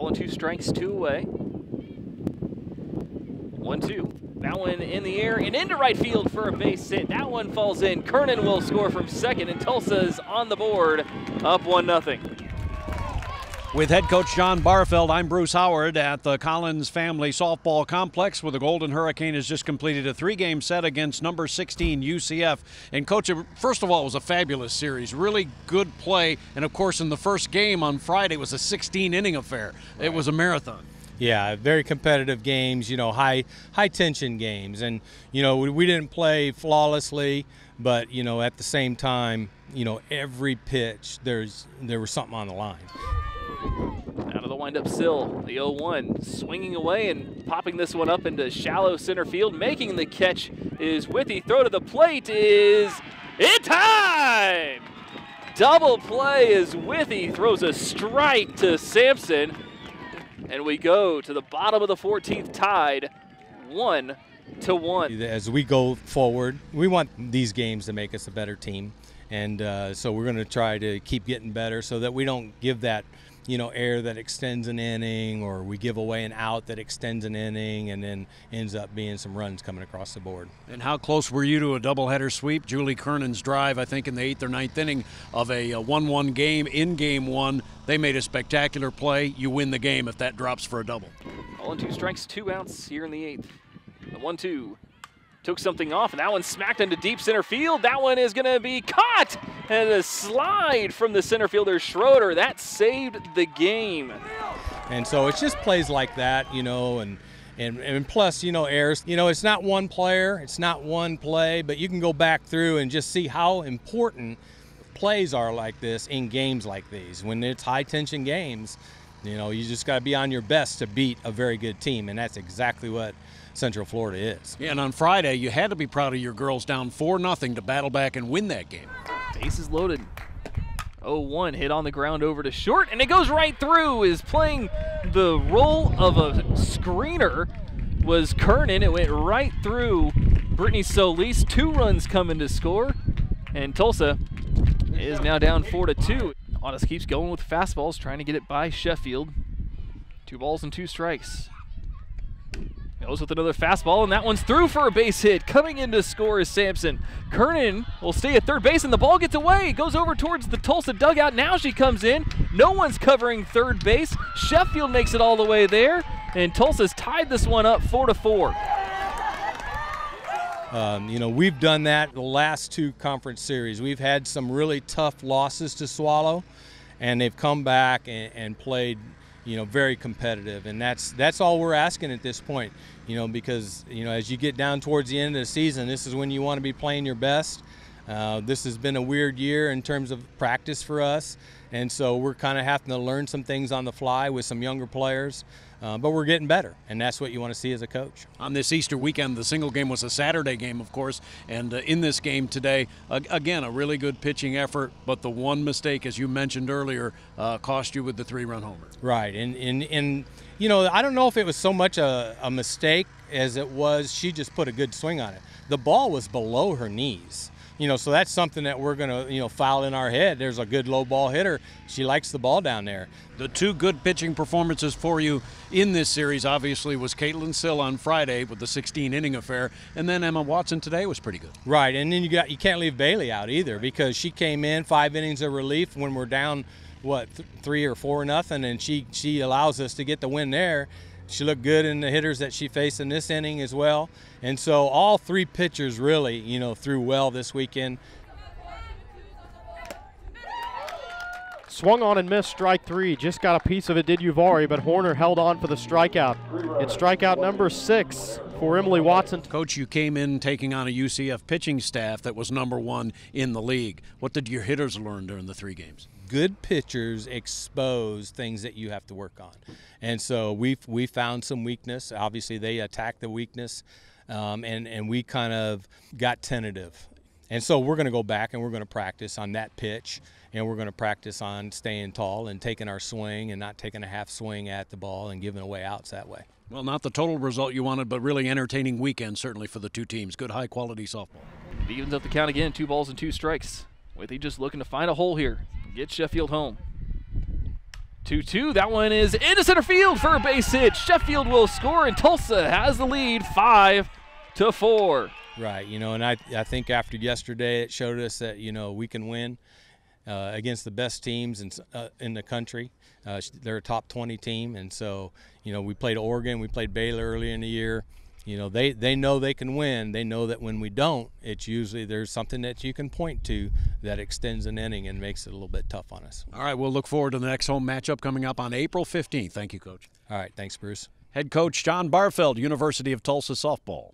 Ball and 2 strikes, 2 away. 1-2. That one in the air and into right field for a base hit. That one falls in. Kernan will score from second, and Tulsa's on the board, up 1-0. With head coach John Barfeld, I'm Bruce Howard at the Collins Family Softball Complex, where the Golden Hurricane has just completed a 3-game set against number 16 UCF. And coach, first of all, it was a fabulous series, really good play. And of course, in the first game on Friday, it was a 16-inning affair. Right. It was a marathon. Yeah, very competitive games, high tension games. And, we didn't play flawlessly, but, at the same time, every pitch, there was something on the line. Out of the windup sill, the 0-1, swinging away and popping this one up into shallow center field. Making the catch is Withy. Throw to the plate is in time! Double play as Withy throws a strike to Sampson. And we go to the bottom of the 14th, tied 1-1. As we go forward, we want these games to make us a better team. And so we're going to try to keep getting better so that we don't give that error that extends an inning, or we give away an out that extends an inning and then ends up being some runs coming across the board. And how close were you to a doubleheader sweep? Julie Kernan's drive, I think, in the 8th or 9th inning of a 1-1 game in Game 1. They made a spectacular play. You win the game if that drops for a double. Ball and 2 strikes, 2 outs here in the 8th. The 1-2. Took something off, and that one smacked into deep center field. That one is going to be caught, and a slide from the center fielder Schroeder. That saved the game. And so it's just plays like that, and plus, errors. It's not one player, it's not one play, but you can go back through and just see how important plays are like this in games like these. When it's high-tension games, you just got to be on your best to beat a very good team, and that's exactly what Central Florida is. Yeah, and on Friday, you had to be proud of your girls down 4-0 to battle back and win that game. Bases loaded. 0-1 hit on the ground over to short, and it goes right through. Is playing the role of a screener was Kernan. It went right through Brittany Solis. 2 runs coming to score, and Tulsa is now down 4-2. Audis keeps going with fastballs, trying to get it by Sheffield. 2 balls and 2 strikes. Goes with another fastball, and that one's through for a base hit. Coming in to score is Sampson. Kernan will stay at third base, and the ball gets away. Goes over towards the Tulsa dugout. Now she comes in. No one's covering third base. Sheffield makes it all the way there, and Tulsa's tied this one up 4-4. We've done that the last 2 conference series. We've had some really tough losses to swallow, and they've come back and played very competitive, and that's all we're asking at this point, because as you get down towards the end of the season, this is when you want to be playing your best. This has been a weird year in terms of practice for us, and so we're kind of having to learn some things on the fly with some younger players, but we're getting better, and that's what you want to see as a coach. On this Easter weekend, the single game was a Saturday game, of course, and in this game today, again, a really good pitching effort, but the one mistake, as you mentioned earlier, cost you with the 3-run homer. Right, and I don't know if it was so much a mistake as it was she just put a good swing on it. The ball was below her knees. So that's something that we're going to, file in our head. There's a good low ball hitter. She likes the ball down there. The 2 good pitching performances for you in this series, obviously, was Caitlin Sill on Friday with the 16-inning affair, and then Emma Watson today was pretty good. Right, and then you can't leave Bailey out either, because she came in 5 innings of relief when we're down, 3 or 4-0, and she allows us to get the win there. She looked good in the hitters that she faced in this inning as well. And so all 3 pitchers really, threw well this weekend. Swung on and missed, strike 3. Just got a piece of it, did Uvari, but Horner held on for the strikeout. It's strikeout number 6 for Emily Watson. Coach, you came in taking on a UCF pitching staff that was #1 in the league. What did your hitters learn during the 3 games? Good pitchers expose things that you have to work on. And so we found some weakness. Obviously, they attacked the weakness, and we kind of got tentative. And so we're going to go back and we're going to practice on that pitch, and we're going to practice on staying tall and taking our swing and not taking a half swing at the ball and giving away outs that way. Well, not the total result you wanted, but really entertaining weekend, certainly for the 2 teams. Good, high-quality softball. It evens up the count again, 2 balls and 2 strikes. Withy just looking to find a hole here, get Sheffield home. 2-2. That one is into center field for a base hit. Sheffield will score, and Tulsa has the lead 5-4. Right, and I think after yesterday it showed us that, we can win against the best teams in the country. They're a top 20 team, and so, we played Oregon, we played Baylor early in the year. They know they can win. They know that when we don't, it's usually there's something that you can point to that extends an inning and makes it a little bit tough on us. All right, we'll look forward to the next home matchup coming up on April 15th. Thank you, Coach. All right, thanks, Bruce. Head coach John Barfeld, University of Tulsa softball.